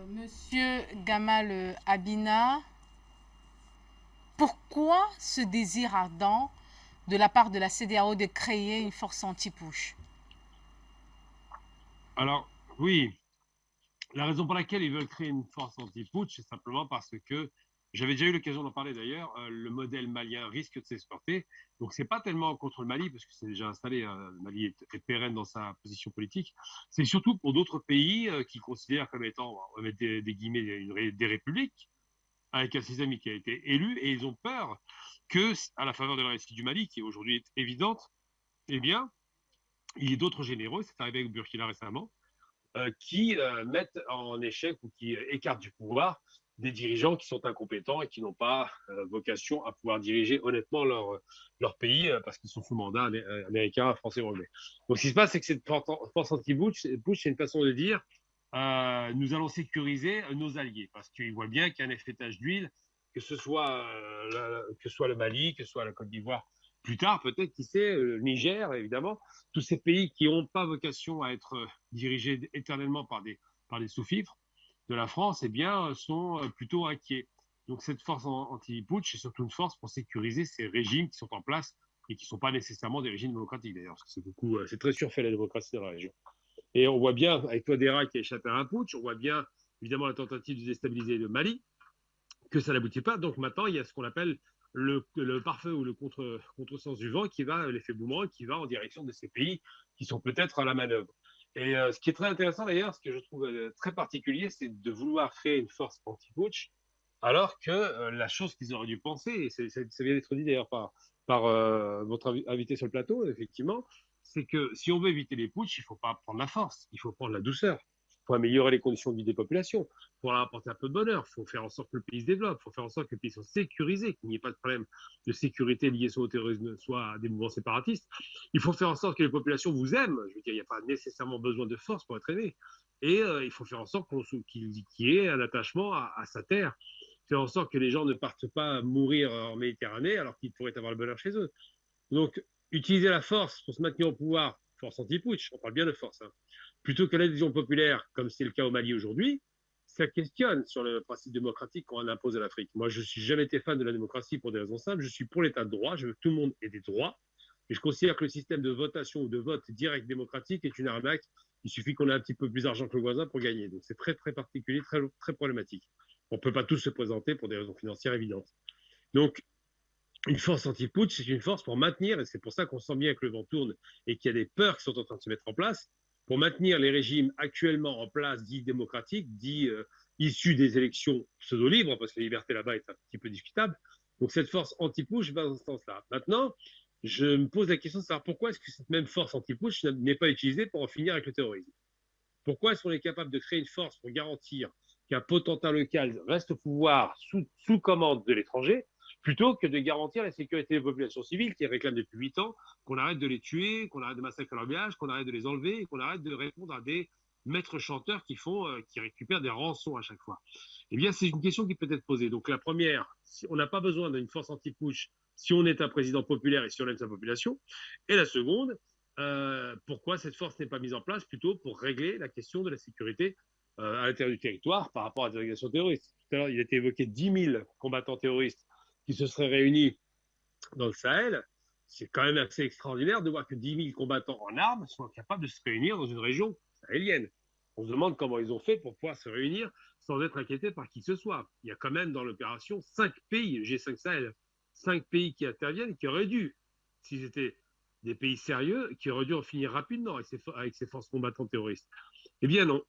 Monsieur Gamal Abina, pourquoi ce désir ardent de la part de la CEDEAO de créer une force anti-push? Alors, oui, la raison pour laquelle ils veulent créer une force anti-putsch, c'est simplement parce que, j'avais déjà eu l'occasion d'en parler d'ailleurs, le modèle malien risque de s'exporter. Donc, c'est pas tellement contre le Mali, parce que c'est déjà installé, le Mali est pérenne dans sa position politique. C'est surtout pour d'autres pays qui considèrent comme étant, on va mettre des guillemets, des républiques, avec un système qui a été élu, et ils ont peur que, à la faveur de la réussite du Mali, qui aujourd'hui est évidente, eh bien, il y ait d'autres généraux, c'est arrivé avec Burkina récemment, qui mettent en échec ou qui écartent du pouvoir des dirigeants qui sont incompétents et qui n'ont pas vocation à pouvoir diriger honnêtement leur pays parce qu'ils sont sous mandat américain, français ou anglais. Donc, ce qui se passe, c'est que cette force anti-Bush, c'est une façon de dire nous allons sécuriser nos alliés parce qu'ils voient bien qu'il y a un effet tache d'huile, que ce soit le Mali, que ce soit la Côte d'Ivoire, plus tard, peut-être, qui sait, le Niger, évidemment, tous ces pays qui n'ont pas vocation à être dirigés éternellement par des sous-fifres de la France, eh bien, sont plutôt inquiets. Donc, cette force anti-putsch est surtout une force pour sécuriser ces régimes qui sont en place et qui ne sont pas nécessairement des régimes démocratiques, d'ailleurs, parce que c'est très surfait la démocratie dans la région. Et on voit bien, avec Touadéra qui a échappé à un putsch, on voit bien, évidemment, la tentative de déstabiliser le Mali, que ça n'aboutit pas. Donc maintenant, il y a ce qu'on appelle le pare-feu ou le contresens du vent qui va, l'effet boomerang, qui va en direction de ces pays qui sont peut-être à la manœuvre. Et ce qui est très intéressant d'ailleurs, ce que je trouve très particulier, c'est de vouloir créer une force anti-putsch, alors que la chose qu'ils auraient dû penser, et ça vient d'être dit d'ailleurs par votre invité sur le plateau, effectivement, c'est que si on veut éviter les putschs, il ne faut pas prendre la force, il faut prendre la douceur pour améliorer les conditions de vie des populations, pour leur apporter un peu de bonheur. Il faut faire en sorte que le pays se développe, il faut faire en sorte que le pays soit sécurisé, qu'il n'y ait pas de problème de sécurité lié soit au terrorisme, soit à des mouvements séparatistes. Il faut faire en sorte que les populations vous aiment. Je veux dire, il n'y a pas nécessairement besoin de force pour être aimé. Et il faut faire en sorte qu'il y ait un attachement à sa terre. Faire en sorte que les gens ne partent pas mourir en Méditerranée alors qu'ils pourraient avoir le bonheur chez eux. Donc, utiliser la force pour se maintenir au pouvoir, force anti-putsch, on parle bien de force, hein, plutôt que l'adhésion populaire, comme c'est le cas au Mali aujourd'hui, ça questionne sur le principe démocratique qu'on impose à l'Afrique. Moi, je suis jamais été fan de la démocratie pour des raisons simples. Je suis pour l'état de droit. Je veux que tout le monde ait des droits. Et je considère que le système de votation ou de vote direct démocratique est une arnaque. Il suffit qu'on ait un petit peu plus d'argent que le voisin pour gagner. Donc, c'est très, très particulier, très, très problématique. On ne peut pas tous se présenter pour des raisons financières évidentes. Donc, une force anti-putsch, c'est une force pour maintenir, et c'est pour ça qu'on sent bien que le vent tourne et qu'il y a des peurs qui sont en train de se mettre en place, pour maintenir les régimes actuellement en place, dits démocratiques, dits issus des élections pseudo-libres, parce que la liberté là-bas est un petit peu discutable. Donc cette force anti-push va dans ce sens-là. Maintenant, je me pose la question de savoir pourquoi est-ce que cette même force anti-push n'est pas utilisée pour en finir avec le terrorisme. Pourquoi est-ce qu'on est capable de créer une force pour garantir qu'un potentat local reste au pouvoir sous commande de l'étranger, plutôt que de garantir la sécurité des populations civiles qui réclament depuis 8 ans qu'on arrête de les tuer, qu'on arrête de massacrer leur village, qu'on arrête de les enlever et qu'on arrête de répondre à des maîtres chanteurs qui récupèrent des rançons à chaque fois. Eh bien, c'est une question qui peut être posée. Donc, la première, on n'a pas besoin d'une force anti-push si on est un président populaire et si on aime sa population. Et la seconde, pourquoi cette force n'est pas mise en place plutôt pour régler la question de la sécurité à l'intérieur du territoire par rapport à des organisations terroristes. Tout à l'heure, il a été évoqué 10 000 combattants terroristes qui se seraient réunis dans le Sahel. C'est quand même assez extraordinaire de voir que 10 000 combattants en armes sont capables de se réunir dans une région sahélienne. On se demande comment ils ont fait pour pouvoir se réunir sans être inquiétés par qui que ce soit. Il y a quand même dans l'opération 5 pays, le G5 Sahel, 5 pays qui interviennent, qui auraient dû, s'ils étaient des pays sérieux, qui auraient dû en finir rapidement avec ces forces combattantes terroristes. Eh bien non,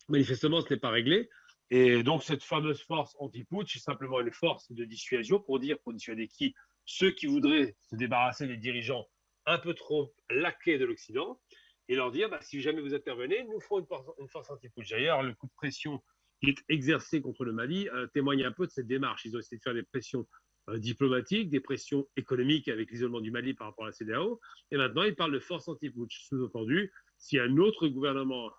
manifestement, ce n'est pas réglé. Et donc, cette fameuse force anti-putsch est simplement une force de dissuasion pour dissuader qui? Ceux qui voudraient se débarrasser des dirigeants un peu trop laqués de l'Occident et leur dire, bah, si jamais vous intervenez, nous ferons une force anti-putsch. D'ailleurs, le coup de pression qui est exercé contre le Mali témoigne un peu de cette démarche. Ils ont essayé de faire des pressions diplomatiques, des pressions économiques avec l'isolement du Mali par rapport à la CEDEAO. Et maintenant, ils parlent de force anti-putsch. Sous-entendu, si un autre gouvernement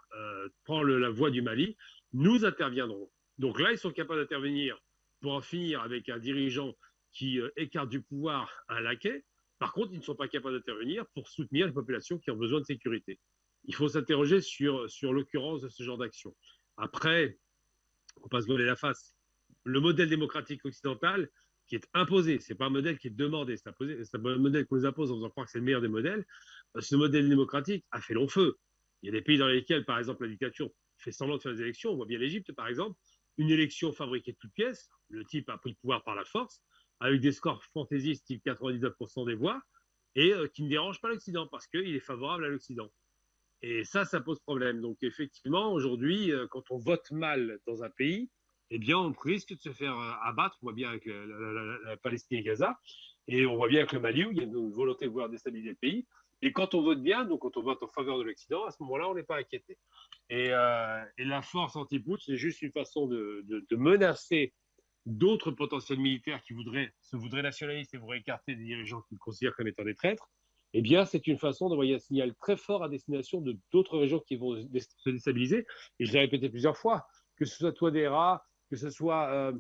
prend la voie du Mali, nous interviendrons. Donc là, ils sont capables d'intervenir pour en finir avec un dirigeant qui écarte du pouvoir un laquais. Par contre, ils ne sont pas capables d'intervenir pour soutenir les populations qui ont besoin de sécurité. Il faut s'interroger sur l'occurrence de ce genre d'action. Après, il ne faut pas se voiler la face. Le modèle démocratique occidental qui est imposé, ce n'est pas un modèle qui est demandé, c'est un modèle qu'on nous impose en faisant croire que c'est le meilleur des modèles. Ce modèle démocratique a fait long feu. Il y a des pays dans lesquels, par exemple, la dictature fait semblant de faire des élections. On voit bien l'Égypte, par exemple, une élection fabriquée de toutes pièces. Le type a pris le pouvoir par la force, avec des scores fantaisistes, type 99% des voix, et qui ne dérange pas l'Occident parce qu'il est favorable à l'Occident. Et ça pose problème. Donc effectivement, aujourd'hui, quand on vote mal dans un pays, eh bien, on risque de se faire abattre. On voit bien avec la Palestine et Gaza, et on voit bien avec le Mali où il y a une volonté de vouloir déstabiliser le pays. Et quand on vote bien, donc quand on vote en faveur de l'Occident, à ce moment-là, on n'est pas inquiété. Et la force anti-putsch, c'est juste une façon de menacer d'autres potentiels militaires qui se voudraient nationalistes et voudraient écarter des dirigeants qu'ils considèrent comme étant des traîtres. Eh bien, c'est une façon d'envoyer un signal très fort à destination de d'autres régions qui vont se déstabiliser. Et je l'ai répété plusieurs fois, que ce soit Touadéra, que ce soit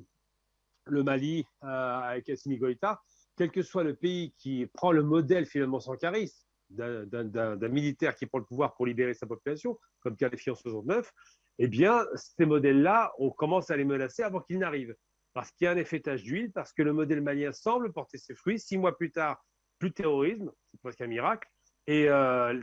le Mali avec Assimi Goïta, quel que soit le pays qui prend le modèle finalement sankariste d'un militaire qui prend le pouvoir pour libérer sa population, comme Kadhafi en 69, eh bien, ces modèles-là, on commence à les menacer avant qu'ils n'arrivent. Parce qu'il y a un effet tache d'huile, parce que le modèle malien semble porter ses fruits. 6 mois plus tard, plus de terrorisme, c'est presque un miracle. Et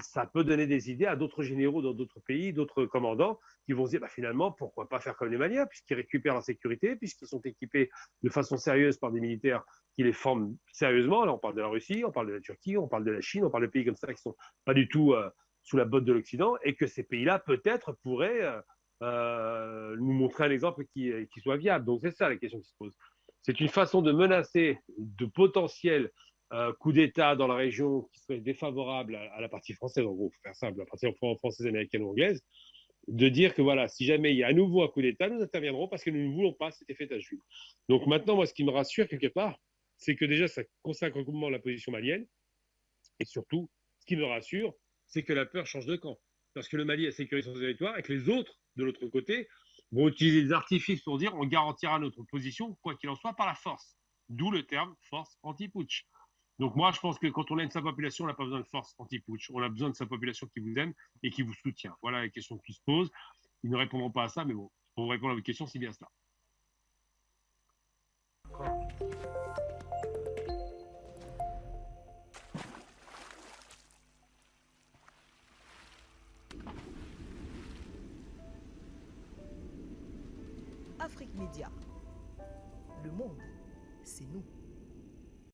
ça peut donner des idées à d'autres généraux dans d'autres pays, d'autres commandants, qui vont se dire bah, finalement, pourquoi pas faire comme les Maliens, puisqu'ils récupèrent la sécurité, puisqu'ils sont équipés de façon sérieuse par des militaires qui les forment sérieusement. Là, on parle de la Russie, on parle de la Turquie, on parle de la Chine, on parle de pays comme ça qui ne sont pas du tout sous la botte de l'Occident, et que ces pays-là, peut-être, pourraient nous montrer un exemple qui soit viable. Donc, c'est ça la question qui se pose. C'est une façon de menacer de potentiels coup d'État dans la région qui serait défavorable à la partie française, en gros, pour faire simple, la partie française, américaine ou anglaise, de dire que voilà, si jamais il y a à nouveau un coup d'État, nous interviendrons parce que nous ne voulons pas cet effet tache d'huile. Donc maintenant, moi, ce qui me rassure quelque part, c'est que déjà, ça consacre complètement la position malienne. Et surtout, ce qui me rassure, c'est que la peur change de camp. Parce que le Mali a sécurisé son territoire et que les autres, de l'autre côté, vont utiliser des artifices pour dire on garantira notre position, quoi qu'il en soit, par la force. D'où le terme force anti-putsch. Donc moi, je pense que quand on aime sa population, on n'a pas besoin de force anti-putsch. On a besoin de sa population qui vous aime et qui vous soutient. Voilà la question qui se pose. Ils ne répondront pas à ça, mais bon, pour répondre à votre question, c'est bien cela. Afrique Média. Le monde, c'est nous.